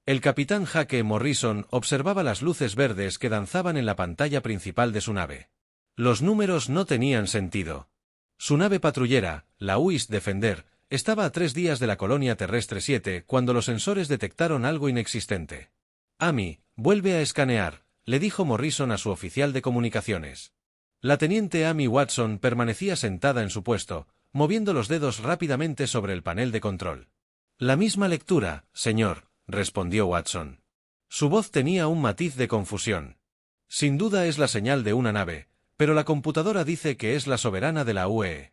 El capitán Jake Morrison observaba las luces verdes que danzaban en la pantalla principal de su nave. Los números no tenían sentido. Su nave patrullera, la UIS Defender, estaba a 3 días de la colonia terrestre 7 cuando los sensores detectaron algo inexistente. Amy, vuelve a escanear, le dijo Morrison a su oficial de comunicaciones. La teniente Amy Watson permanecía sentada en su puesto, moviendo los dedos rápidamente sobre el panel de control. La misma lectura, señor, respondió Watson. Su voz tenía un matiz de confusión. Sin duda es la señal de una nave, pero la computadora dice que es la soberana de la UE.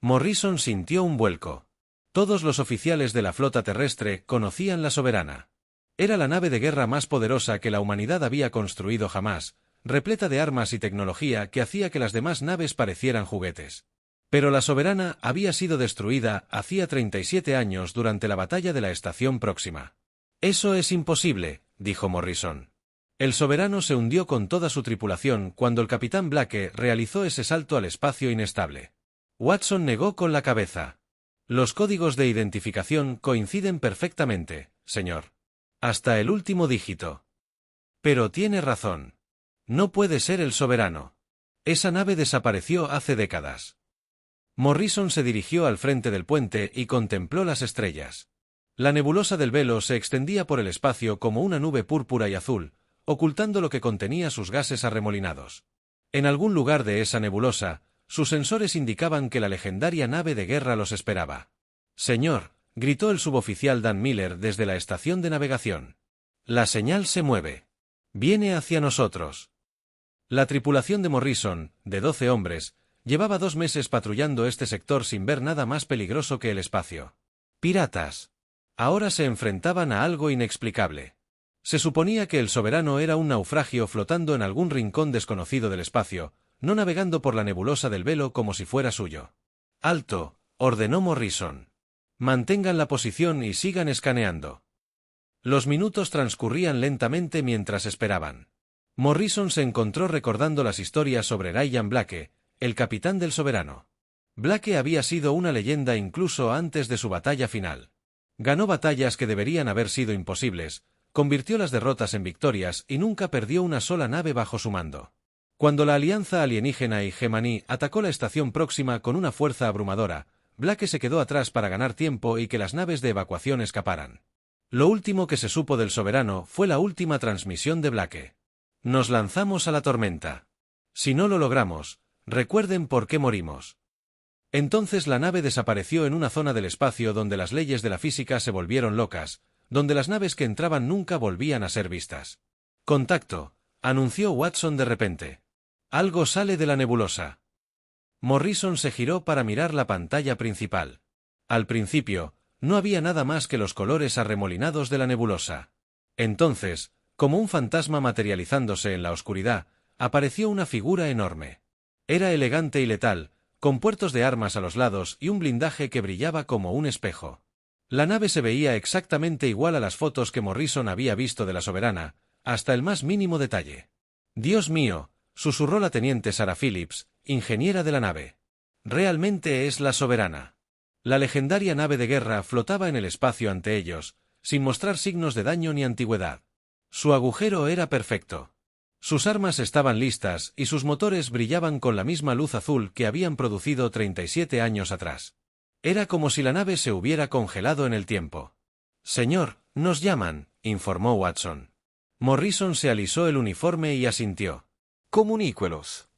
Morrison sintió un vuelco. Todos los oficiales de la flota terrestre conocían la soberana. Era la nave de guerra más poderosa que la humanidad había construido jamás, repleta de armas y tecnología que hacía que las demás naves parecieran juguetes. Pero la soberana había sido destruida hacía 37 años durante la batalla de la estación próxima. Eso es imposible, dijo Morrison. El soberano se hundió con toda su tripulación cuando el capitán Blake realizó ese salto al espacio inestable. Watson negó con la cabeza. Los códigos de identificación coinciden perfectamente, señor. Hasta el último dígito. Pero tiene razón. No puede ser el soberano. Esa nave desapareció hace décadas. Morrison se dirigió al frente del puente y contempló las estrellas. La nebulosa del velo se extendía por el espacio como una nube púrpura y azul, ocultando lo que contenía sus gases arremolinados. En algún lugar de esa nebulosa, sus sensores indicaban que la legendaria nave de guerra los esperaba. Señor, gritó el suboficial Dan Miller desde la estación de navegación. La señal se mueve. Viene hacia nosotros. La tripulación de Morrison, de 12 hombres, llevaba 2 meses patrullando este sector sin ver nada más peligroso que el espacio. Piratas. Ahora se enfrentaban a algo inexplicable. Se suponía que el soberano era un naufragio flotando en algún rincón desconocido del espacio, no navegando por la nebulosa del velo como si fuera suyo. «Alto», ordenó Morrison. «Mantengan la posición y sigan escaneando». Los minutos transcurrían lentamente mientras esperaban. Morrison se encontró recordando las historias sobre Ryan Blake, el capitán del soberano. Blake había sido una leyenda incluso antes de su batalla final. Ganó batallas que deberían haber sido imposibles, convirtió las derrotas en victorias y nunca perdió una sola nave bajo su mando. Cuando la alianza alienígena y Gemini atacó la estación próxima con una fuerza abrumadora, Blake se quedó atrás para ganar tiempo y que las naves de evacuación escaparan. Lo último que se supo del soberano fue la última transmisión de Blake. «Nos lanzamos a la tormenta. Si no lo logramos, recuerden por qué morimos». Entonces la nave desapareció en una zona del espacio donde las leyes de la física se volvieron locas, donde las naves que entraban nunca volvían a ser vistas. «Contacto», anunció Watson de repente. «Algo sale de la nebulosa». Morrison se giró para mirar la pantalla principal. Al principio, no había nada más que los colores arremolinados de la nebulosa. Entonces, como un fantasma materializándose en la oscuridad, apareció una figura enorme. Era elegante y letal, con puertos de armas a los lados y un blindaje que brillaba como un espejo. La nave se veía exactamente igual a las fotos que Morrison había visto de la soberana, hasta el más mínimo detalle. «Dios mío», susurró la teniente Sarah Phillips, ingeniera de la nave. «Realmente es la soberana». La legendaria nave de guerra flotaba en el espacio ante ellos, sin mostrar signos de daño ni antigüedad. Su agujero era perfecto. Sus armas estaban listas y sus motores brillaban con la misma luz azul que habían producido 37 años atrás. Era como si la nave se hubiera congelado en el tiempo. «Señor, nos llaman», informó Watson. Morrison se alisó el uniforme y asintió. «Comuníquelos».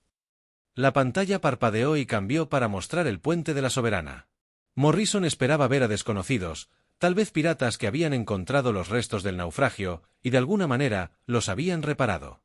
La pantalla parpadeó y cambió para mostrar el puente de la soberana. Morrison esperaba ver a desconocidos, tal vez piratas que habían encontrado los restos del naufragio y de alguna manera los habían reparado.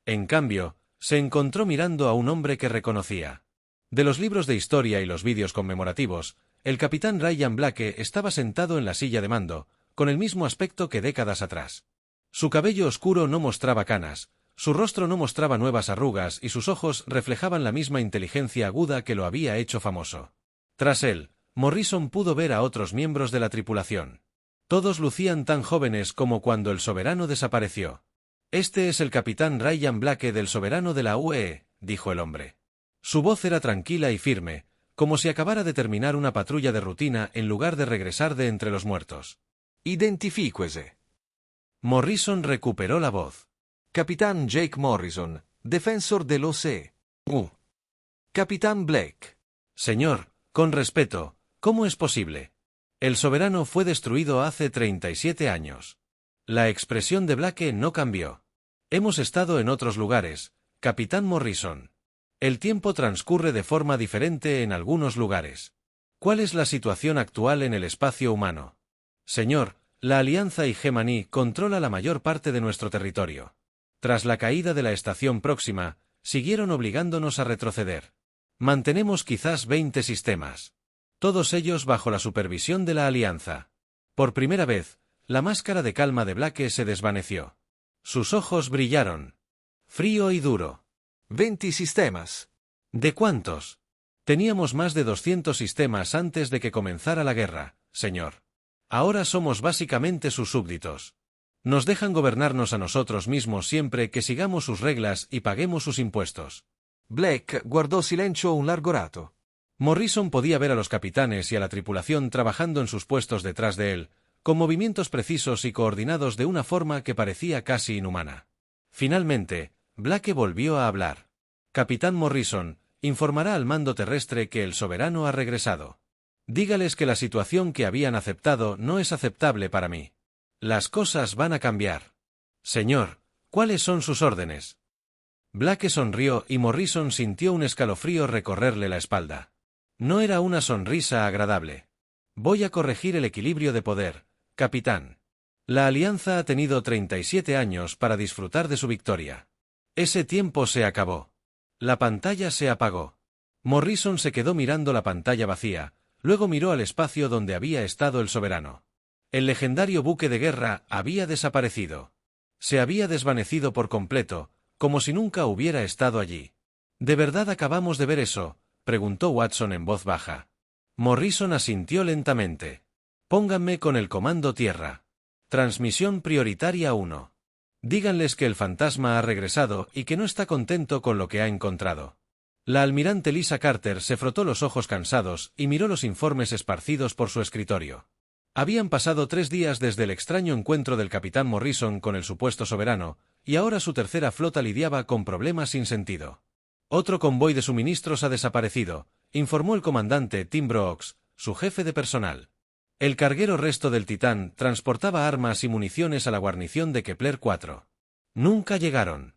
En cambio, se encontró mirando a un hombre que reconocía. De los libros de historia y los vídeos conmemorativos, el capitán Ryan Blake estaba sentado en la silla de mando, con el mismo aspecto que décadas atrás. Su cabello oscuro no mostraba canas, su rostro no mostraba nuevas arrugas y sus ojos reflejaban la misma inteligencia aguda que lo había hecho famoso. Tras él, Morrison pudo ver a otros miembros de la tripulación. Todos lucían tan jóvenes como cuando el soberano desapareció. «Este es el capitán Ryan Blake del soberano de la UE», dijo el hombre. Su voz era tranquila y firme, como si acabara de terminar una patrulla de rutina en lugar de regresar de entre los muertos. «Identifíquese». Morrison recuperó la voz. Capitán Jake Morrison, defensor del OC. Capitán Blake. Señor, con respeto, ¿cómo es posible? El soberano fue destruido hace 37 años. La expresión de Blake no cambió. Hemos estado en otros lugares, Capitán Morrison. El tiempo transcurre de forma diferente en algunos lugares. ¿Cuál es la situación actual en el espacio humano? Señor, la Alianza Hegemony controla la mayor parte de nuestro territorio. Tras la caída de la estación próxima, siguieron obligándonos a retroceder. Mantenemos quizás 20 sistemas. Todos ellos bajo la supervisión de la Alianza. Por primera vez, la máscara de calma de Blake se desvaneció. Sus ojos brillaron. Frío y duro. 20 sistemas. ¿De cuántos? Teníamos más de 200 sistemas antes de que comenzara la guerra, señor. Ahora somos básicamente sus súbditos. Nos dejan gobernarnos a nosotros mismos siempre que sigamos sus reglas y paguemos sus impuestos. Blake guardó silencio un largo rato. Morrison podía ver a los capitanes y a la tripulación trabajando en sus puestos detrás de él, con movimientos precisos y coordinados de una forma que parecía casi inhumana. Finalmente, Blake volvió a hablar. Capitán Morrison, informará al mando terrestre que el soberano ha regresado. Dígales que la situación que habían aceptado no es aceptable para mí. Las cosas van a cambiar. Señor, ¿cuáles son sus órdenes? Blake sonrió y Morrison sintió un escalofrío recorrerle la espalda. No era una sonrisa agradable. Voy a corregir el equilibrio de poder, capitán. La Alianza ha tenido 37 años para disfrutar de su victoria. Ese tiempo se acabó. La pantalla se apagó. Morrison se quedó mirando la pantalla vacía, luego miró al espacio donde había estado el soberano. El legendario buque de guerra había desaparecido. Se había desvanecido por completo, como si nunca hubiera estado allí. ¿De verdad acabamos de ver eso?, preguntó Watson en voz baja. Morrison asintió lentamente. Pónganme con el comando tierra. Transmisión prioritaria 1. Díganles que el fantasma ha regresado y que no está contento con lo que ha encontrado. La almirante Lisa Carter se frotó los ojos cansados y miró los informes esparcidos por su escritorio. Habían pasado 3 días desde el extraño encuentro del capitán Morrison con el supuesto soberano, y ahora su tercera flota lidiaba con problemas sin sentido. Otro convoy de suministros ha desaparecido, informó el comandante Tim Brooks, su jefe de personal. El carguero resto del Titán transportaba armas y municiones a la guarnición de Kepler 4. Nunca llegaron.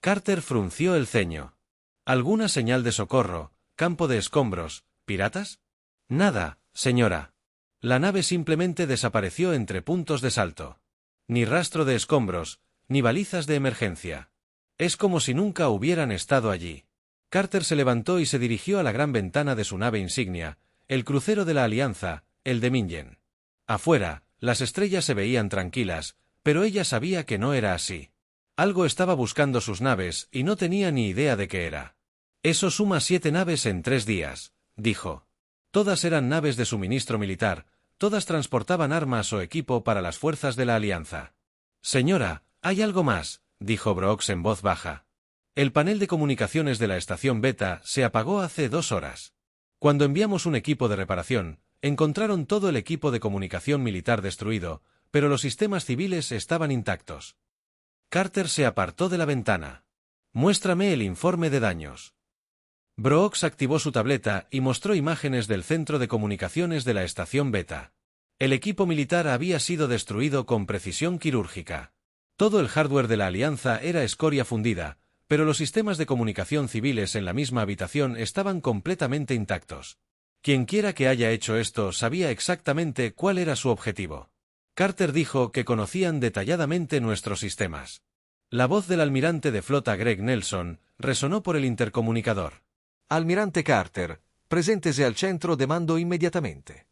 Carter frunció el ceño. ¿Alguna señal de socorro, campo de escombros, piratas? Nada, señora. La nave simplemente desapareció entre puntos de salto. Ni rastro de escombros, ni balizas de emergencia. Es como si nunca hubieran estado allí. Carter se levantó y se dirigió a la gran ventana de su nave insignia, el crucero de la Alianza, el de Mingen. Afuera, las estrellas se veían tranquilas, pero ella sabía que no era así. Algo estaba buscando sus naves y no tenía ni idea de qué era. Eso suma 7 naves en 3 días, dijo. Todas eran naves de suministro militar, todas transportaban armas o equipo para las fuerzas de la Alianza. Señora, hay algo más, dijo Brooks en voz baja. El panel de comunicaciones de la estación Beta se apagó hace 2 horas. Cuando enviamos un equipo de reparación, encontraron todo el equipo de comunicación militar destruido, pero los sistemas civiles estaban intactos. Carter se apartó de la ventana. Muéstrame el informe de daños. Brooks activó su tableta y mostró imágenes del centro de comunicaciones de la estación Beta. El equipo militar había sido destruido con precisión quirúrgica. Todo el hardware de la Alianza era escoria fundida, pero los sistemas de comunicación civiles en la misma habitación estaban completamente intactos. Quienquiera que haya hecho esto sabía exactamente cuál era su objetivo. Carter dijo que conocían detalladamente nuestros sistemas. La voz del almirante de flota Greg Nelson resonó por el intercomunicador. Almirante Carter, preséntese al centro de mando inmediatamente.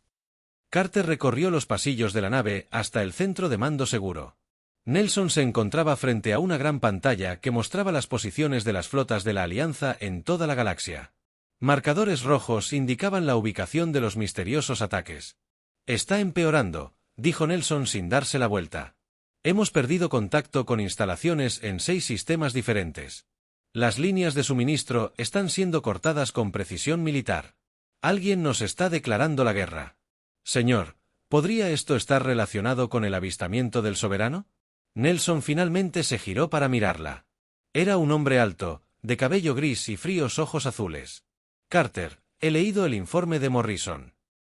Carter recorrió los pasillos de la nave hasta el centro de mando seguro. Nelson se encontraba frente a una gran pantalla que mostraba las posiciones de las flotas de la Alianza en toda la galaxia. Marcadores rojos indicaban la ubicación de los misteriosos ataques. Está empeorando, dijo Nelson sin darse la vuelta. Hemos perdido contacto con instalaciones en 6 sistemas diferentes. Las líneas de suministro están siendo cortadas con precisión militar. Alguien nos está declarando la guerra. Señor, ¿podría esto estar relacionado con el avistamiento del soberano? Nelson finalmente se giró para mirarla. Era un hombre alto, de cabello gris y fríos ojos azules. Carter, he leído el informe de Morrison.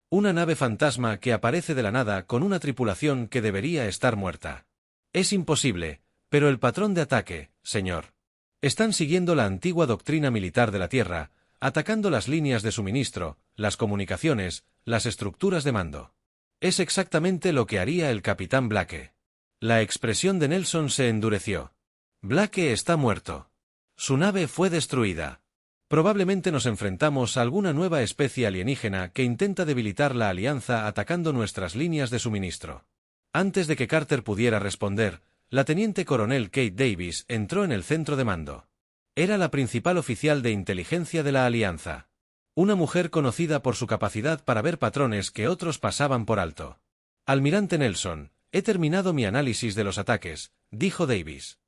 Una nave fantasma que aparece de la nada con una tripulación que debería estar muerta. Es imposible, pero el patrón de ataque, señor. Están siguiendo la antigua doctrina militar de la Tierra, atacando las líneas de suministro, las comunicaciones, las estructuras de mando. Es exactamente lo que haría el capitán Blake. La expresión de Nelson se endureció. Blake está muerto. Su nave fue destruida. Probablemente nos enfrentamos a alguna nueva especie alienígena que intenta debilitar la alianza atacando nuestras líneas de suministro. Antes de que Carter pudiera responder, la teniente coronel Kate Davis entró en el centro de mando. Era la principal oficial de inteligencia de la alianza. Una mujer conocida por su capacidad para ver patrones que otros pasaban por alto. Almirante Nelson, he terminado mi análisis de los ataques, dijo Davis.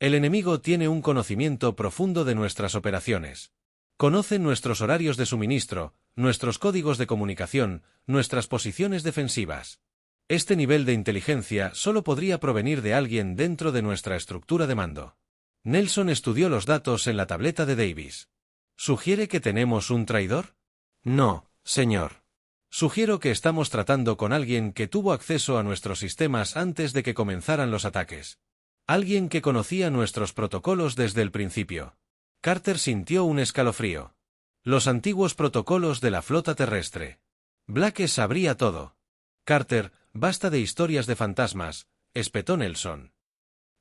El enemigo tiene un conocimiento profundo de nuestras operaciones. Conocen nuestros horarios de suministro, nuestros códigos de comunicación, nuestras posiciones defensivas. Este nivel de inteligencia solo podría provenir de alguien dentro de nuestra estructura de mando. Nelson estudió los datos en la tableta de Davis. ¿Sugiere que tenemos un traidor? No, señor. Sugiero que estamos tratando con alguien que tuvo acceso a nuestros sistemas antes de que comenzaran los ataques. Alguien que conocía nuestros protocolos desde el principio. Carter sintió un escalofrío. Los antiguos protocolos de la flota terrestre. Blake sabría todo. Carter, basta de historias de fantasmas, espetó Nelson.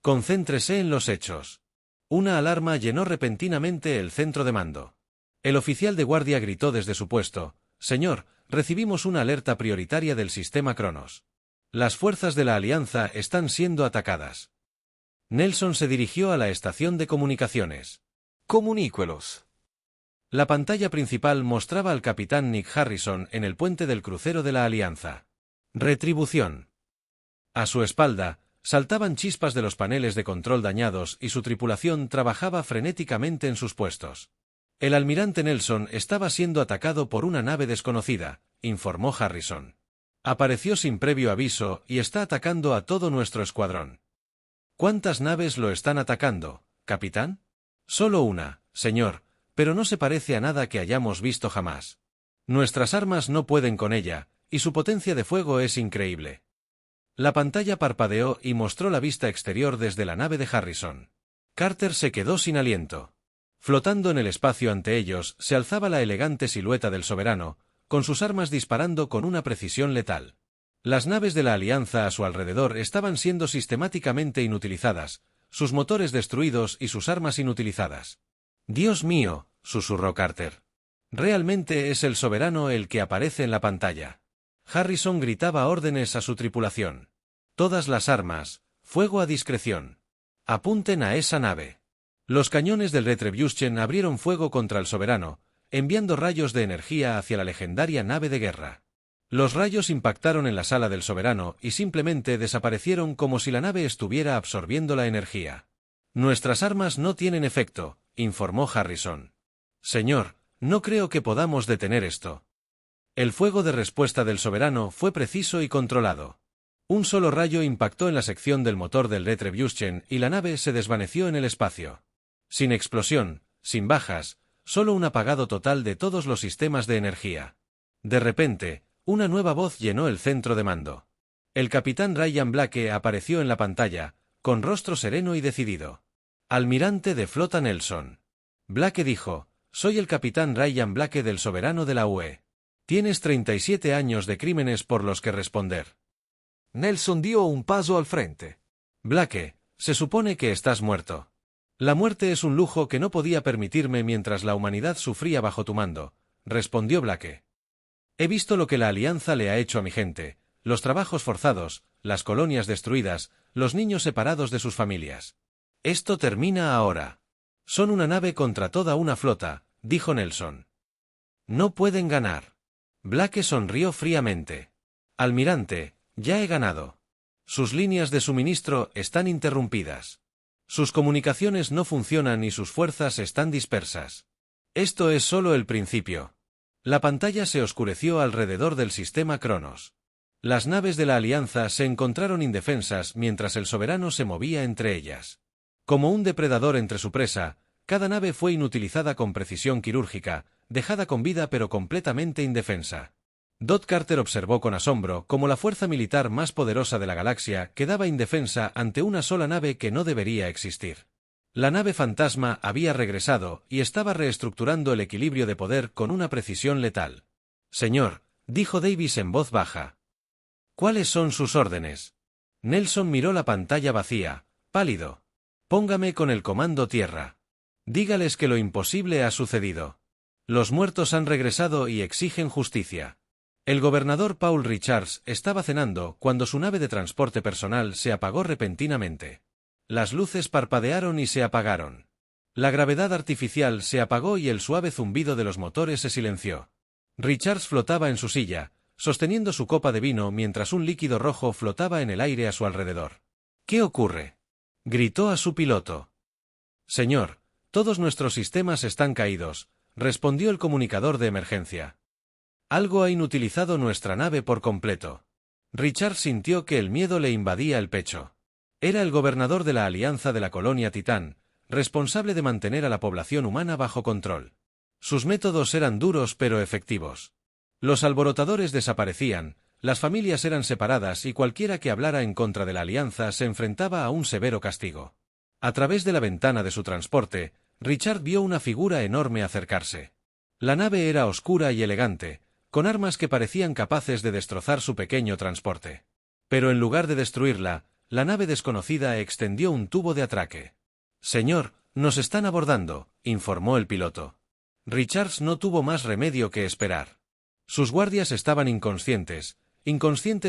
Concéntrese en los hechos. Una alarma llenó repentinamente el centro de mando. El oficial de guardia gritó desde su puesto: «Señor, recibimos una alerta prioritaria del sistema Cronos. Las fuerzas de la Alianza están siendo atacadas». Nelson se dirigió a la estación de comunicaciones. Comuníquelos. La pantalla principal mostraba al capitán Nick Harrison en el puente del crucero de la Alianza. Retribución. A su espalda, saltaban chispas de los paneles de control dañados y su tripulación trabajaba frenéticamente en sus puestos. El almirante Nelson estaba siendo atacado por una nave desconocida, informó Harrison. Apareció sin previo aviso y está atacando a todo nuestro escuadrón. ¿Cuántas naves lo están atacando, capitán? Solo una, señor, pero no se parece a nada que hayamos visto jamás. Nuestras armas no pueden con ella, y su potencia de fuego es increíble. La pantalla parpadeó y mostró la vista exterior desde la nave de Harrison. Carter se quedó sin aliento. Flotando en el espacio ante ellos se alzaba la elegante silueta del soberano, con sus armas disparando con una precisión letal. Las naves de la Alianza a su alrededor estaban siendo sistemáticamente inutilizadas, sus motores destruidos y sus armas inutilizadas. «Dios mío», susurró Carter. «Realmente es el soberano el que aparece en la pantalla». Harrison gritaba órdenes a su tripulación. «Todas las armas, fuego a discreción. Apunten a esa nave». Los cañones del Retribution abrieron fuego contra el soberano, enviando rayos de energía hacia la legendaria nave de guerra. Los rayos impactaron en la sala del soberano y simplemente desaparecieron como si la nave estuviera absorbiendo la energía. «Nuestras armas no tienen efecto», informó Harrison. «Señor, no creo que podamos detener esto». El fuego de respuesta del soberano fue preciso y controlado. Un solo rayo impactó en la sección del motor del Retribution y la nave se desvaneció en el espacio. Sin explosión, sin bajas, solo un apagado total de todos los sistemas de energía. De repente, una nueva voz llenó el centro de mando. El capitán Ryan Blake apareció en la pantalla, con rostro sereno y decidido. «Almirante de flota Nelson». Blake dijo: «Soy el capitán Ryan Blake del soberano de la UE. Tienes 37 años de crímenes por los que responder». Nelson dio un paso al frente. «Blake, se supone que estás muerto. La muerte es un lujo que no podía permitirme mientras la humanidad sufría bajo tu mando», respondió Blake. «He visto lo que la Alianza le ha hecho a mi gente, los trabajos forzados, las colonias destruidas, los niños separados de sus familias. Esto termina ahora. Son una nave contra toda una flota», dijo Nelson. «No pueden ganar». Blake sonrió fríamente. «Almirante, ya he ganado. Sus líneas de suministro están interrumpidas. Sus comunicaciones no funcionan y sus fuerzas están dispersas. Esto es solo el principio». La pantalla se oscureció alrededor del sistema Cronos. Las naves de la Alianza se encontraron indefensas mientras el soberano se movía entre ellas. Como un depredador entre su presa, cada nave fue inutilizada con precisión quirúrgica, dejada con vida pero completamente indefensa. Dot Carter observó con asombro cómo la fuerza militar más poderosa de la galaxia quedaba indefensa ante una sola nave que no debería existir. La nave fantasma había regresado y estaba reestructurando el equilibrio de poder con una precisión letal. «Señor», dijo Davis en voz baja. «¿Cuáles son sus órdenes?» Nelson miró la pantalla vacía, pálido. «Póngame con el comando tierra. Dígales que lo imposible ha sucedido. Los muertos han regresado y exigen justicia». El gobernador Paul Richards estaba cenando cuando su nave de transporte personal se apagó repentinamente. Las luces parpadearon y se apagaron. La gravedad artificial se apagó y el suave zumbido de los motores se silenció. Richards flotaba en su silla, sosteniendo su copa de vino mientras un líquido rojo flotaba en el aire a su alrededor. «¿Qué ocurre?», gritó a su piloto. «Señor, todos nuestros sistemas están caídos», respondió el comunicador de emergencia. «Algo ha inutilizado nuestra nave por completo». Richards sintió que el miedo le invadía el pecho. Era el gobernador de la Alianza de la Colonia Titán, responsable de mantener a la población humana bajo control. Sus métodos eran duros pero efectivos. Los alborotadores desaparecían, las familias eran separadas y cualquiera que hablara en contra de la Alianza se enfrentaba a un severo castigo. A través de la ventana de su transporte, Richard vio una figura enorme acercarse. La nave era oscura y elegante, con armas que parecían capaces de destrozar su pequeño transporte. Pero en lugar de destruirla, la nave desconocida extendió un tubo de atraque. «Señor, nos están abordando», informó el piloto. Richards no tuvo más remedio que esperar. Sus guardias estaban inconscientes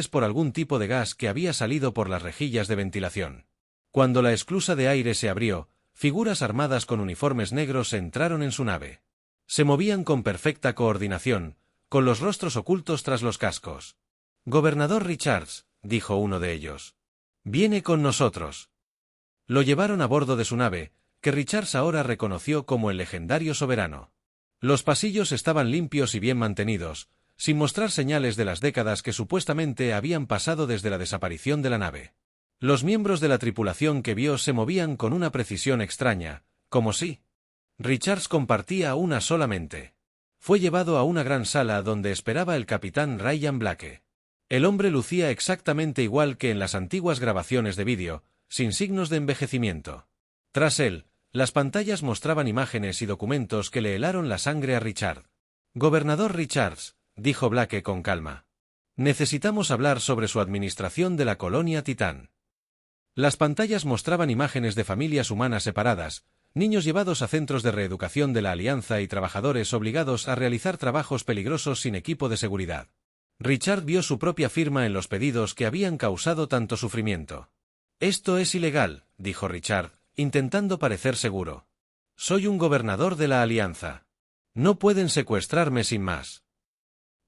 por algún tipo de gas que había salido por las rejillas de ventilación. Cuando la esclusa de aire se abrió, figuras armadas con uniformes negros entraron en su nave. Se movían con perfecta coordinación, con los rostros ocultos tras los cascos. «Gobernador Richards», dijo uno de ellos. «Viene con nosotros». Lo llevaron a bordo de su nave, que Richards ahora reconoció como el legendario soberano. Los pasillos estaban limpios y bien mantenidos, sin mostrar señales de las décadas que supuestamente habían pasado desde la desaparición de la nave. Los miembros de la tripulación que vio se movían con una precisión extraña, como si Richards compartía una sola mente. Fue llevado a una gran sala donde esperaba el capitán Ryan Blake. El hombre lucía exactamente igual que en las antiguas grabaciones de vídeo, sin signos de envejecimiento. Tras él, las pantallas mostraban imágenes y documentos que le helaron la sangre a Richard. «Gobernador Richards», dijo Blake con calma. «Necesitamos hablar sobre su administración de la colonia Titán». Las pantallas mostraban imágenes de familias humanas separadas, niños llevados a centros de reeducación de la Alianza y trabajadores obligados a realizar trabajos peligrosos sin equipo de seguridad. Richard vio su propia firma en los pedidos que habían causado tanto sufrimiento. «Esto es ilegal», dijo Richard, intentando parecer seguro. «Soy un gobernador de la Alianza. No pueden secuestrarme sin más».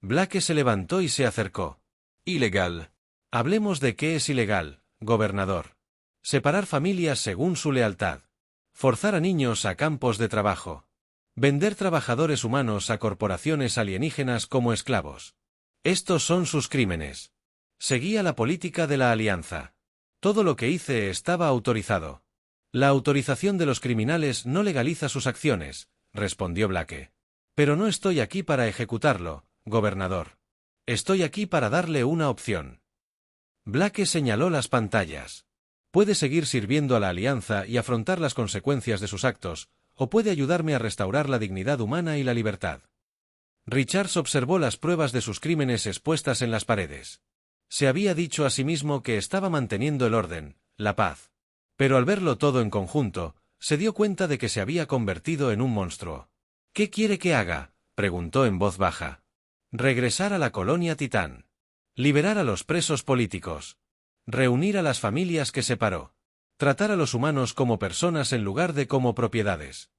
Blake se levantó y se acercó. «Ilegal». «Hablemos de qué es ilegal, gobernador. Separar familias según su lealtad. Forzar a niños a campos de trabajo. Vender trabajadores humanos a corporaciones alienígenas como esclavos. Estos son sus crímenes. Seguía la política de la Alianza. Todo lo que hice estaba autorizado». «La autorización de los criminales no legaliza sus acciones», respondió Blake. «Pero no estoy aquí para ejecutarlo, gobernador. Estoy aquí para darle una opción». Blake señaló las pantallas. «Puede seguir sirviendo a la Alianza y afrontar las consecuencias de sus actos, o puede ayudarme a restaurar la dignidad humana y la libertad». Richards observó las pruebas de sus crímenes expuestas en las paredes. Se había dicho a sí mismo que estaba manteniendo el orden, la paz. Pero al verlo todo en conjunto, se dio cuenta de que se había convertido en un monstruo. «¿Qué quiere que haga?», preguntó en voz baja. «Regresar a la colonia Titán. Liberar a los presos políticos. Reunir a las familias que separó. Tratar a los humanos como personas en lugar de como propiedades.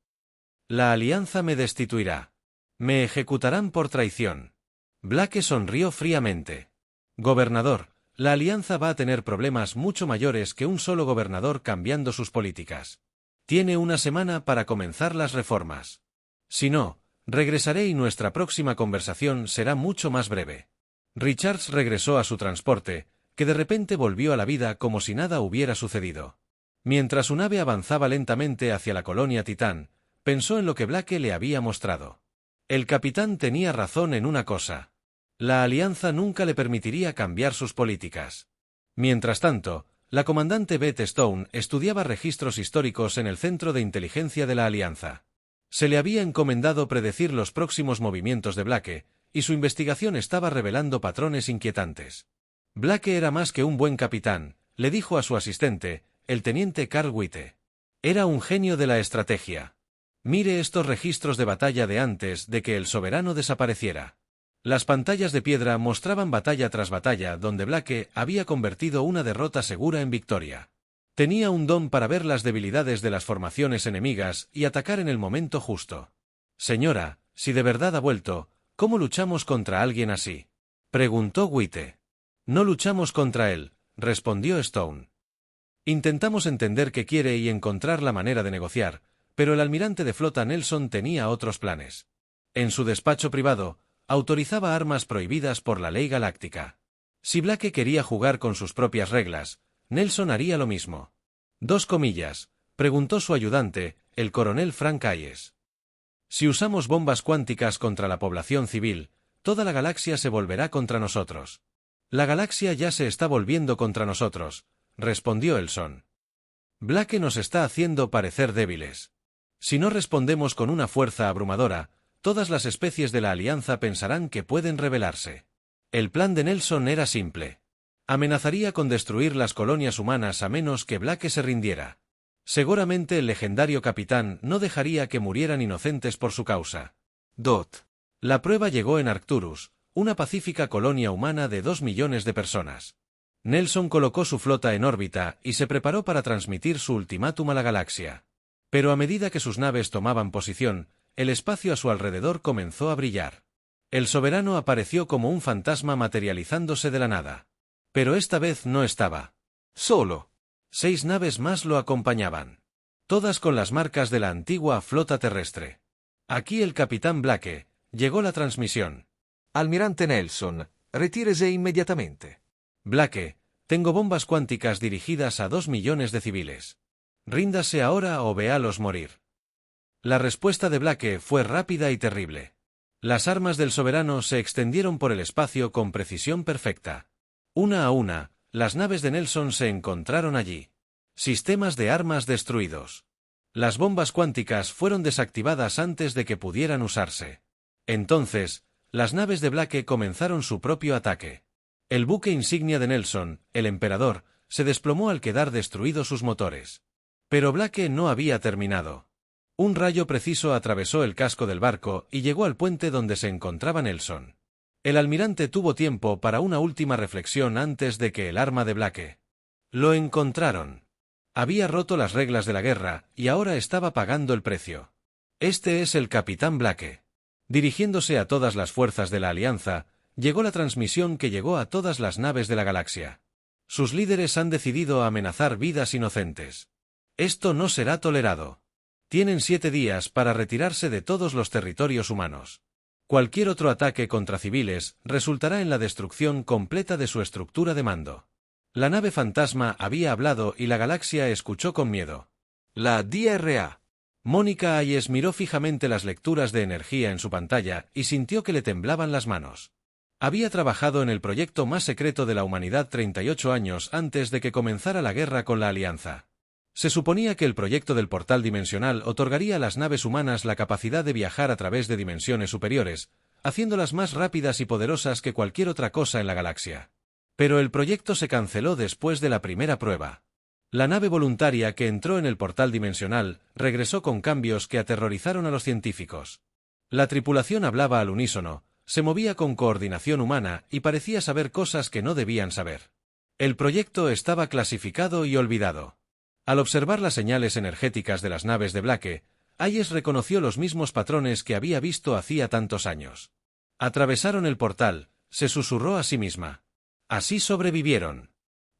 La Alianza me destituirá. Me ejecutarán por traición». Blake sonrió fríamente. «Gobernador, la Alianza va a tener problemas mucho mayores que un solo gobernador cambiando sus políticas. Tiene una semana para comenzar las reformas. Si no, regresaré y nuestra próxima conversación será mucho más breve». Richards regresó a su transporte, que de repente volvió a la vida como si nada hubiera sucedido. Mientras su nave avanzaba lentamente hacia la colonia Titán, pensó en lo que Blake le había mostrado. El capitán tenía razón en una cosa. La Alianza nunca le permitiría cambiar sus políticas. Mientras tanto, la comandante Beth Stone estudiaba registros históricos en el Centro de Inteligencia de la Alianza. Se le había encomendado predecir los próximos movimientos de Blake, y su investigación estaba revelando patrones inquietantes. Blake era más que un buen capitán, le dijo a su asistente, el teniente Carl Witte. Era un genio de la estrategia. Mire estos registros de batalla de antes de que el soberano desapareciera. Las pantallas de piedra mostraban batalla tras batalla donde Blake había convertido una derrota segura en victoria. Tenía un don para ver las debilidades de las formaciones enemigas y atacar en el momento justo. Señora, si de verdad ha vuelto, ¿cómo luchamos contra alguien así?, preguntó Witte. No luchamos contra él, respondió Stone. Intentamos entender qué quiere y encontrar la manera de negociar, pero el almirante de flota Nelson tenía otros planes. En su despacho privado, autorizaba armas prohibidas por la ley galáctica. Si Blake quería jugar con sus propias reglas, Nelson haría lo mismo. Preguntó su ayudante, el coronel Frank Hayes. Si usamos bombas cuánticas contra la población civil, toda la galaxia se volverá contra nosotros. La galaxia ya se está volviendo contra nosotros, respondió Elson. Blake nos está haciendo parecer débiles. Si no respondemos con una fuerza abrumadora, todas las especies de la Alianza pensarán que pueden rebelarse. El plan de Nelson era simple. Amenazaría con destruir las colonias humanas a menos que Blake se rindiera. Seguramente el legendario capitán no dejaría que murieran inocentes por su causa. La prueba llegó en Arcturus, una pacífica colonia humana de 2 millones de personas. Nelson colocó su flota en órbita y se preparó para transmitir su ultimátum a la galaxia. Pero a medida que sus naves tomaban posición, el espacio a su alrededor comenzó a brillar. El soberano apareció como un fantasma materializándose de la nada. Pero esta vez no estaba solo. 6 naves más lo acompañaban. Todas con las marcas de la antigua flota terrestre. Aquí el capitán Blake, llegó la transmisión. Almirante Nelson, retírese inmediatamente. Blake, tengo bombas cuánticas dirigidas a 2 millones de civiles. Ríndase ahora o véalos morir. La respuesta de Blake fue rápida y terrible. Las armas del soberano se extendieron por el espacio con precisión perfecta. Una a una, las naves de Nelson se encontraron allí. Sistemas de armas destruidos. Las bombas cuánticas fueron desactivadas antes de que pudieran usarse. Entonces, las naves de Blake comenzaron su propio ataque. El buque insignia de Nelson, el Emperador, se desplomó al quedar destruidos sus motores. Pero Blake no había terminado. Un rayo preciso atravesó el casco del barco y llegó al puente donde se encontraba Nelson. El almirante tuvo tiempo para una última reflexión antes de que el arma de Blake. Lo encontraron. Había roto las reglas de la guerra y ahora estaba pagando el precio. Este es el capitán Blake. Dirigiéndose a todas las fuerzas de la Alianza, llegó la transmisión que llegó a todas las naves de la galaxia. Sus líderes han decidido amenazar vidas inocentes. Esto no será tolerado. Tienen 7 días para retirarse de todos los territorios humanos. Cualquier otro ataque contra civiles resultará en la destrucción completa de su estructura de mando. La nave fantasma había hablado y la galaxia escuchó con miedo. La DRA. Mónica Hayes miró fijamente las lecturas de energía en su pantalla y sintió que le temblaban las manos. Había trabajado en el proyecto más secreto de la humanidad 38 años antes de que comenzara la guerra con la Alianza. Se suponía que el proyecto del portal dimensional otorgaría a las naves humanas la capacidad de viajar a través de dimensiones superiores, haciéndolas más rápidas y poderosas que cualquier otra cosa en la galaxia. Pero el proyecto se canceló después de la primera prueba. La nave voluntaria que entró en el portal dimensional regresó con cambios que aterrorizaron a los científicos. La tripulación hablaba al unísono, se movía con coordinación humana y parecía saber cosas que no debían saber. El proyecto estaba clasificado y olvidado. Al observar las señales energéticas de las naves de Blake, Hayes reconoció los mismos patrones que había visto hacía tantos años. Atravesaron el portal, se susurró a sí misma. Así sobrevivieron.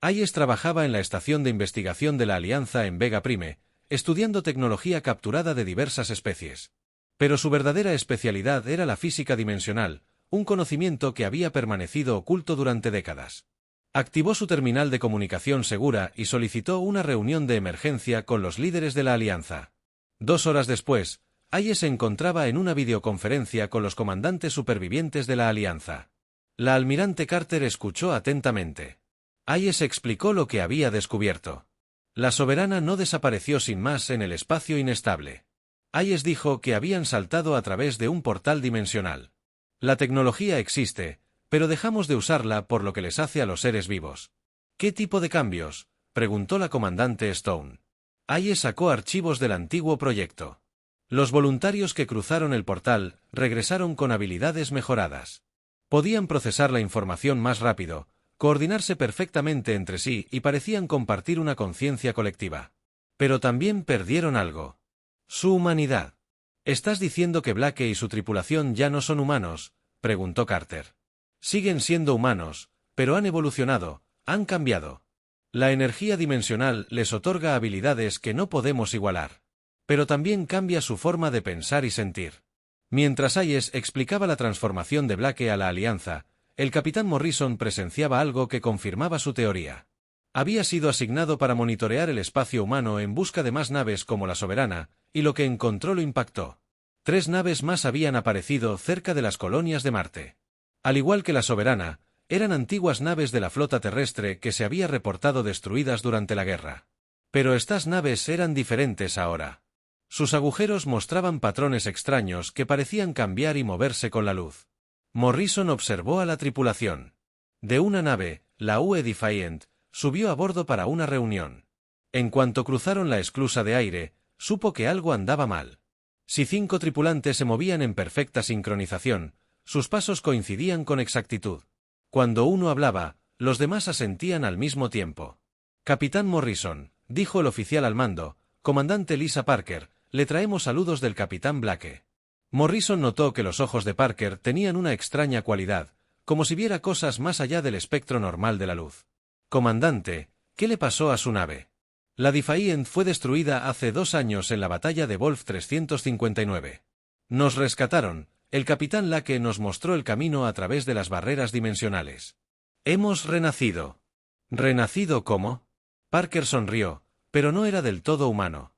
Hayes trabajaba en la estación de investigación de la Alianza en Vega Prime, estudiando tecnología capturada de diversas especies. Pero su verdadera especialidad era la física dimensional, un conocimiento que había permanecido oculto durante décadas. Activó su terminal de comunicación segura y solicitó una reunión de emergencia con los líderes de la Alianza. 2 horas después, Hayes se encontraba en una videoconferencia con los comandantes supervivientes de la Alianza. La almirante Carter escuchó atentamente. Hayes explicó lo que había descubierto. La Soberana no desapareció sin más en el espacio inestable. Hayes dijo que habían saltado a través de un portal dimensional. La tecnología existe, pero dejamos de usarla por lo que les hace a los seres vivos. ¿Qué tipo de cambios?, preguntó la comandante Stone. Hayes sacó archivos del antiguo proyecto. Los voluntarios que cruzaron el portal regresaron con habilidades mejoradas. Podían procesar la información más rápido, coordinarse perfectamente entre sí y parecían compartir una conciencia colectiva. Pero también perdieron algo. Su humanidad. ¿Estás diciendo que Blake y su tripulación ya no son humanos?, preguntó Carter. Siguen siendo humanos, pero han evolucionado, han cambiado. La energía dimensional les otorga habilidades que no podemos igualar. Pero también cambia su forma de pensar y sentir. Mientras Hayes explicaba la transformación de Blake a la Alianza, el capitán Morrison presenciaba algo que confirmaba su teoría. Había sido asignado para monitorear el espacio humano en busca de más naves como la Soberana, y lo que encontró lo impactó. 3 naves más habían aparecido cerca de las colonias de Marte. Al igual que la Soberana, eran antiguas naves de la flota terrestre que se había reportado destruidas durante la guerra. Pero estas naves eran diferentes ahora. Sus agujeros mostraban patrones extraños que parecían cambiar y moverse con la luz. Morrison observó a la tripulación. De una nave, la UE Defiant, subió a bordo para una reunión. En cuanto cruzaron la esclusa de aire, supo que algo andaba mal. Si 5 tripulantes se movían en perfecta sincronización, sus pasos coincidían con exactitud. Cuando uno hablaba, los demás asentían al mismo tiempo. Capitán Morrison, dijo el oficial al mando, comandante Lisa Parker, le traemos saludos del capitán Blake. Morrison notó que los ojos de Parker tenían una extraña cualidad, como si viera cosas más allá del espectro normal de la luz. Comandante, ¿qué le pasó a su nave? La Defiant fue destruida hace 2 años en la batalla de Wolf 359. Nos rescataron, el capitán Lake nos mostró el camino a través de las barreras dimensionales. Hemos renacido. ¿Renacido cómo? Parker sonrió, pero no era del todo humano.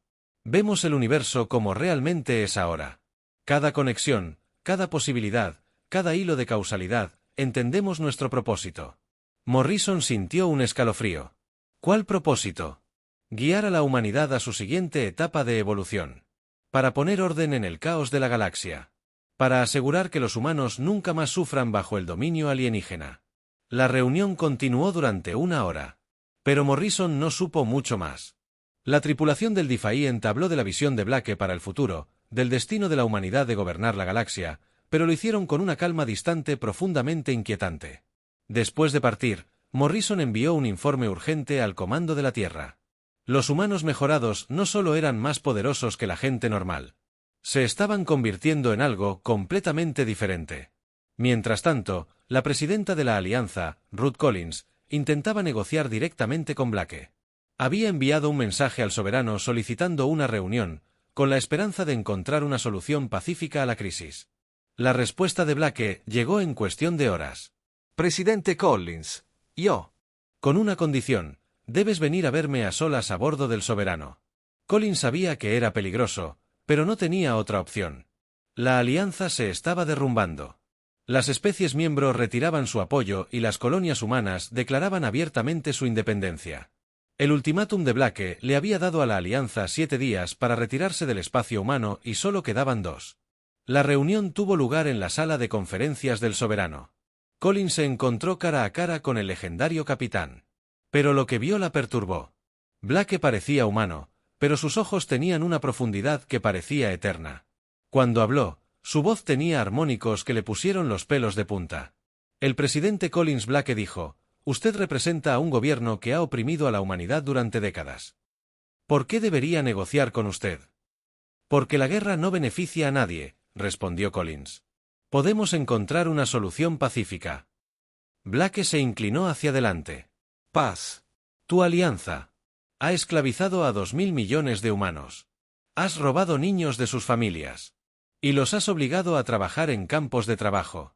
Vemos el universo como realmente es ahora. Cada conexión, cada posibilidad, cada hilo de causalidad, entendemos nuestro propósito. Morrison sintió un escalofrío. ¿Cuál propósito? Guiar a la humanidad a su siguiente etapa de evolución. Para poner orden en el caos de la galaxia. Para asegurar que los humanos nunca más sufran bajo el dominio alienígena. La reunión continuó durante 1 hora. Pero Morrison no supo mucho más. La tripulación del Defiant habló de la visión de Blake para el futuro, del destino de la humanidad de gobernar la galaxia, pero lo hicieron con una calma distante profundamente inquietante. Después de partir, Morrison envió un informe urgente al comando de la Tierra. Los humanos mejorados no solo eran más poderosos que la gente normal. Se estaban convirtiendo en algo completamente diferente. Mientras tanto, la presidenta de la Alianza, Ruth Collins, intentaba negociar directamente con Blake. Había enviado un mensaje al soberano solicitando una reunión, con la esperanza de encontrar una solución pacífica a la crisis. La respuesta de Blake llegó en cuestión de horas. Presidente Collins, yo. Con una condición, debes venir a verme a solas a bordo del soberano. Collins sabía que era peligroso, pero no tenía otra opción. La alianza se estaba derrumbando. Las especies miembro retiraban su apoyo y las colonias humanas declaraban abiertamente su independencia. El ultimátum de Blake le había dado a la alianza 7 días para retirarse del espacio humano y solo quedaban 2. La reunión tuvo lugar en la sala de conferencias del soberano. Collins se encontró cara a cara con el legendario capitán. Pero lo que vio la perturbó. Blake parecía humano, pero sus ojos tenían una profundidad que parecía eterna. Cuando habló, su voz tenía armónicos que le pusieron los pelos de punta. El presidente Collins Blake dijo: «Usted representa a un gobierno que ha oprimido a la humanidad durante décadas. ¿Por qué debería negociar con usted?» «Porque la guerra no beneficia a nadie», respondió Collins. «Podemos encontrar una solución pacífica». Blake se inclinó hacia adelante. «Paz. Tu alianza. Ha esclavizado a 2.000 millones de humanos. Has robado niños de sus familias. Y los has obligado a trabajar en campos de trabajo.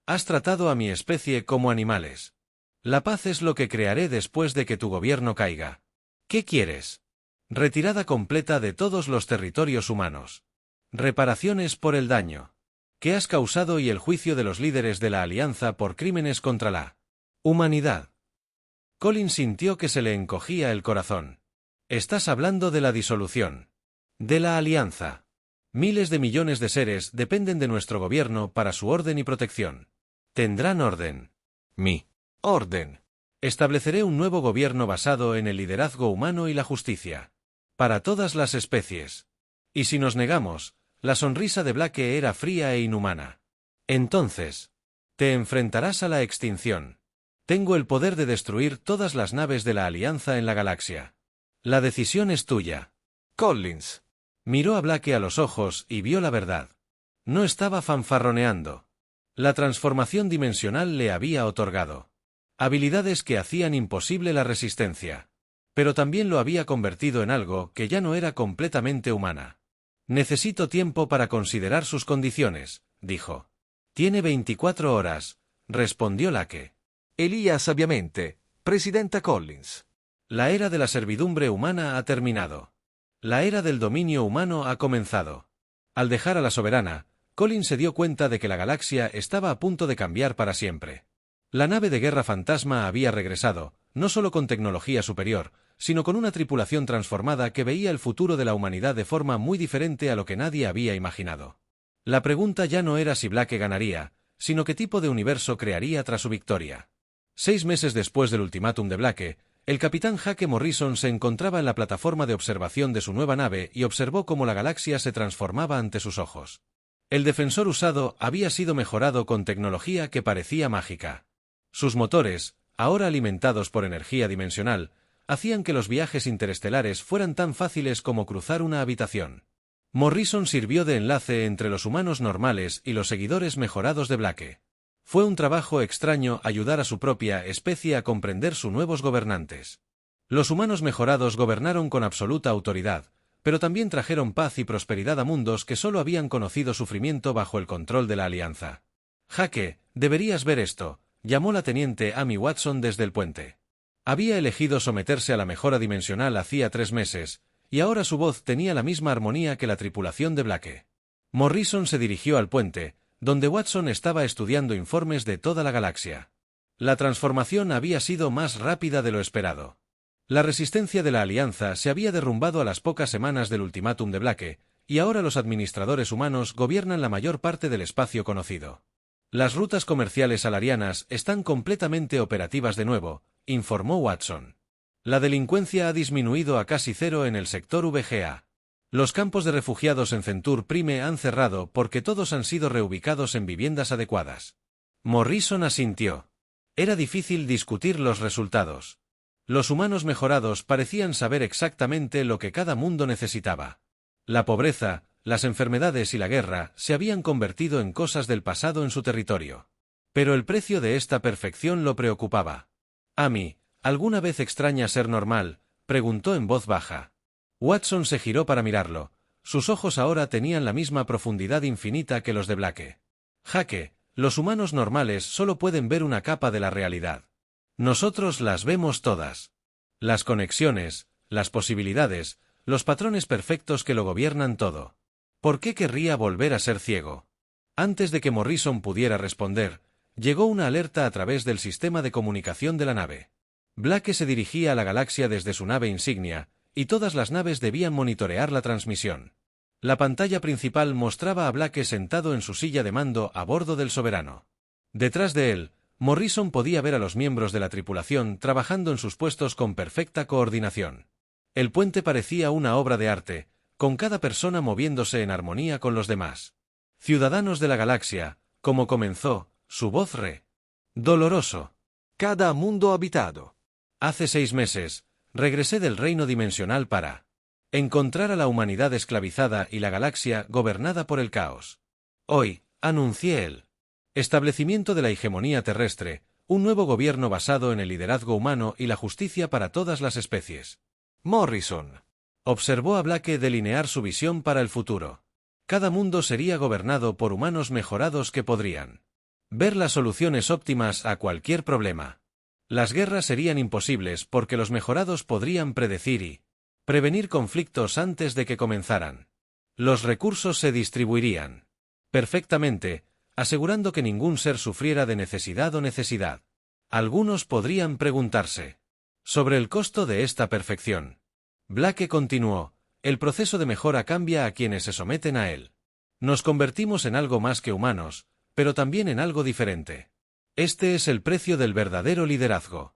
Has tratado a mi especie como animales. La paz es lo que crearé después de que tu gobierno caiga. ¿Qué quieres? Retirada completa de todos los territorios humanos. Reparaciones por el daño que has causado y el juicio de los líderes de la Alianza por crímenes contra la humanidad. Colin sintió que se le encogía el corazón. Estás hablando de la disolución de la Alianza. Miles de millones de seres dependen de nuestro gobierno para su orden y protección. Tendrán orden. Mi orden. Estableceré un nuevo gobierno basado en el liderazgo humano y la justicia. Para todas las especies. Y si nos negamos, la sonrisa de Blake era fría e inhumana. Entonces, te enfrentarás a la extinción. Tengo el poder de destruir todas las naves de la Alianza en la galaxia. La decisión es tuya. Collins. Miró a Blake a los ojos y vio la verdad. No estaba fanfarroneando. La transformación dimensional le había otorgado habilidades que hacían imposible la resistencia. Pero también lo había convertido en algo que ya no era completamente humana. Necesito tiempo para considerar sus condiciones, dijo. Tiene 24 horas, respondió Lake. Elía sabiamente, Presidenta Collins. La era de la servidumbre humana ha terminado. La era del dominio humano ha comenzado. Al dejar a la soberana, Collins se dio cuenta de que la galaxia estaba a punto de cambiar para siempre. La nave de guerra fantasma había regresado, no solo con tecnología superior, sino con una tripulación transformada que veía el futuro de la humanidad de forma muy diferente a lo que nadie había imaginado. La pregunta ya no era si Blake ganaría, sino qué tipo de universo crearía tras su victoria. 6 meses después del ultimátum de Blake, el capitán Hake Morrison se encontraba en la plataforma de observación de su nueva nave y observó cómo la galaxia se transformaba ante sus ojos. El defensor usado había sido mejorado con tecnología que parecía mágica. Sus motores, ahora alimentados por energía dimensional, hacían que los viajes interestelares fueran tan fáciles como cruzar una habitación. Morrison sirvió de enlace entre los humanos normales y los seguidores mejorados de Blake. Fue un trabajo extraño ayudar a su propia especie a comprender sus nuevos gobernantes. Los humanos mejorados gobernaron con absoluta autoridad, pero también trajeron paz y prosperidad a mundos que solo habían conocido sufrimiento bajo el control de la Alianza. Hake, deberías ver esto, llamó la teniente Amy Watson desde el puente. Había elegido someterse a la mejora dimensional hacía 3 meses, y ahora su voz tenía la misma armonía que la tripulación de Blake. Morrison se dirigió al puente, donde Watson estaba estudiando informes de toda la galaxia. La transformación había sido más rápida de lo esperado. La resistencia de la Alianza se había derrumbado a las pocas semanas del ultimátum de Blake, y ahora los administradores humanos gobiernan la mayor parte del espacio conocido. Las rutas comerciales alarianas están completamente operativas de nuevo, informó Watson. La delincuencia ha disminuido a casi 0 en el sector VGA. Los campos de refugiados en Centur Prime han cerrado porque todos han sido reubicados en viviendas adecuadas. Morrison asintió. Era difícil discutir los resultados. Los humanos mejorados parecían saber exactamente lo que cada mundo necesitaba. La pobreza, las enfermedades y la guerra se habían convertido en cosas del pasado en su territorio. Pero el precio de esta perfección lo preocupaba. Amy, ¿alguna vez extraña ser normal?, preguntó en voz baja. Watson se giró para mirarlo. Sus ojos ahora tenían la misma profundidad infinita que los de Blake. Hake, los humanos normales solo pueden ver una capa de la realidad. Nosotros las vemos todas. Las conexiones, las posibilidades, los patrones perfectos que lo gobiernan todo. ¿Por qué querría volver a ser ciego? Antes de que Morrison pudiera responder, llegó una alerta a través del sistema de comunicación de la nave. Blake se dirigía a la galaxia desde su nave insignia, y todas las naves debían monitorear la transmisión. La pantalla principal mostraba a Blake sentado en su silla de mando a bordo del Soberano. Detrás de él, Morrison podía ver a los miembros de la tripulación trabajando en sus puestos con perfecta coordinación. El puente parecía una obra de arte, con cada persona moviéndose en armonía con los demás. Ciudadanos de la galaxia, como comenzó, su voz doloroso. Cada mundo habitado. Hace 6 meses, regresé del reino dimensional para encontrar a la humanidad esclavizada y la galaxia gobernada por el caos. Hoy, anuncié el establecimiento de la hegemonía terrestre, un nuevo gobierno basado en el liderazgo humano y la justicia para todas las especies. Morrison observó a Blake delinear su visión para el futuro. Cada mundo sería gobernado por humanos mejorados que podrían Ver las soluciones óptimas a cualquier problema. Las guerras serían imposibles porque los mejorados podrían predecir y prevenir conflictos antes de que comenzaran. Los recursos se distribuirían perfectamente, asegurando que ningún ser sufriera de necesidad o necesidad. Algunos podrían preguntarse sobre el costo de esta perfección. Blake continuó, el proceso de mejora cambia a quienes se someten a él. Nos convertimos en algo más que humanos, pero también en algo diferente. Este es el precio del verdadero liderazgo.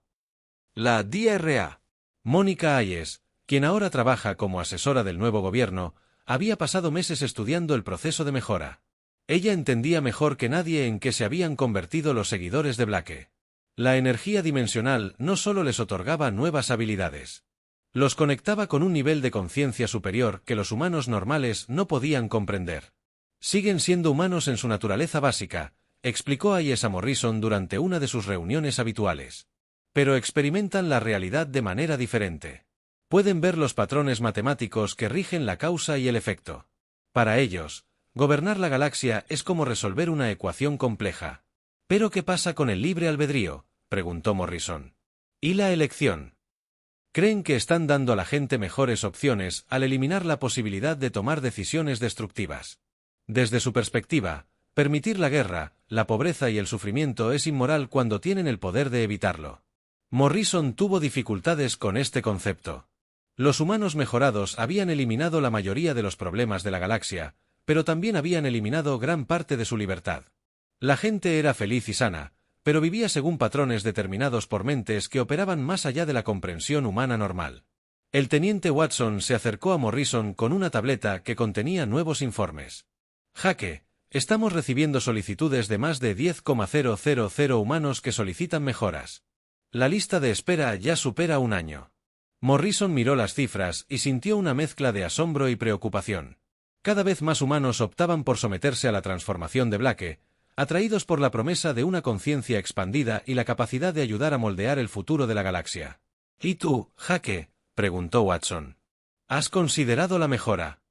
La DRA. Mónica Hayes, quien ahora trabaja como asesora del nuevo gobierno, había pasado meses estudiando el proceso de mejora. Ella entendía mejor que nadie en qué se habían convertido los seguidores de Blake. La energía dimensional no solo les otorgaba nuevas habilidades. Los conectaba con un nivel de conciencia superior que los humanos normales no podían comprender. Siguen siendo humanos en su naturaleza básica, explicó Hayes a Morrison durante una de sus reuniones habituales. Pero experimentan la realidad de manera diferente. Pueden ver los patrones matemáticos que rigen la causa y el efecto. Para ellos, gobernar la galaxia es como resolver una ecuación compleja. ¿Pero qué pasa con el libre albedrío?, preguntó Morrison. ¿Y la elección? Creen que están dando a la gente mejores opciones al eliminar la posibilidad de tomar decisiones destructivas. Desde su perspectiva, permitir la guerra, la pobreza y el sufrimiento es inmoral cuando tienen el poder de evitarlo. Morrison tuvo dificultades con este concepto. Los humanos mejorados habían eliminado la mayoría de los problemas de la galaxia, pero también habían eliminado gran parte de su libertad. La gente era feliz y sana, pero vivía según patrones determinados por mentes que operaban más allá de la comprensión humana normal. El teniente Watson se acercó a Morrison con una tableta que contenía nuevos informes. Jaque, estamos recibiendo solicitudes de más de 10,000 humanos que solicitan mejoras. La lista de espera ya supera un año. Morrison miró las cifras y sintió una mezcla de asombro y preocupación. Cada vez más humanos optaban por someterse a la transformación de Blake, atraídos por la promesa de una conciencia expandida y la capacidad de ayudar a moldear el futuro de la galaxia. ¿Y tú, Jaque?, preguntó Watson. ¿Has considerado la mejora?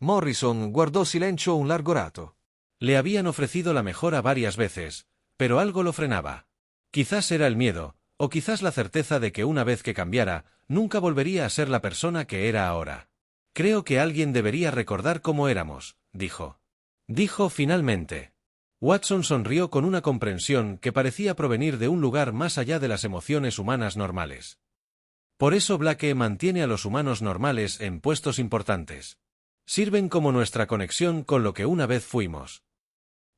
Morrison guardò silenzio un largo rato. Le habían ofrecido la mejora varias veces, pero algo lo frenaba. Quizás era el miedo, o quizás la certeza de que una vez que cambiara, nunca volvería a ser la persona que era ahora. Creo que alguien debería recordar cómo éramos, dijo. Dijo finalmente. Watson sonrió con una comprensión que parecía provenir de un lugar más allá de las emociones humanas normales. Por eso Blake mantiene a los humanos normales en puestos importantes. Sirven como nuestra conexión con lo que una vez fuimos.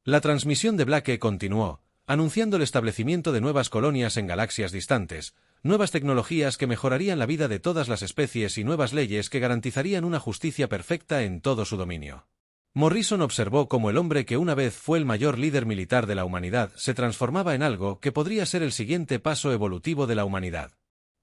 La transmisión de Blake continuó, anunciando el establecimiento de nuevas colonias en galaxias distantes, nuevas tecnologías que mejorarían la vida de todas las especies y nuevas leyes que garantizarían una justicia perfecta en todo su dominio. Morrison observó cómo el hombre que una vez fue el mayor líder militar de la humanidad se transformaba en algo que podría ser el siguiente paso evolutivo de la humanidad.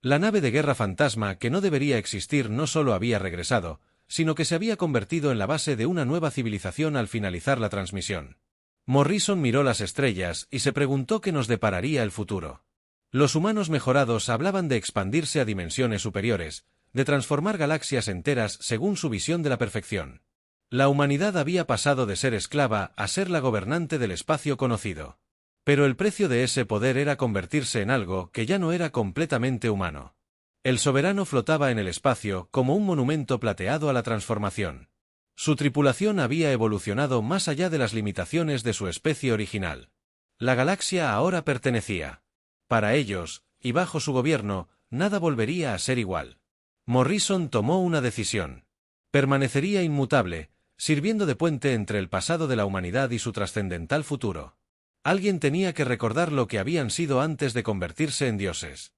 La nave de guerra fantasma que no debería existir no solo había regresado, sino que se había convertido en la base de una nueva civilización al finalizar la transmisión. Morrison miró las estrellas y se preguntó qué nos depararía el futuro. Los humanos mejorados hablaban de expandirse a dimensiones superiores, de transformar galaxias enteras según su visión de la perfección. La humanidad había pasado de ser esclava a ser la gobernante del espacio conocido. Pero el precio de ese poder era convertirse en algo que ya no era completamente humano. El soberano flotaba en el espacio como un monumento plateado a la transformación. Su tripulación había evolucionado más allá de las limitaciones de su especie original. La galaxia ahora pertenecía. Para ellos, y bajo su gobierno, nada volvería a ser igual. Morrison tomó una decisión. Permanecería inmutable, sirviendo de puente entre el pasado de la humanidad y su trascendental futuro. Alguien tenía que recordar lo que habían sido antes de convertirse en dioses.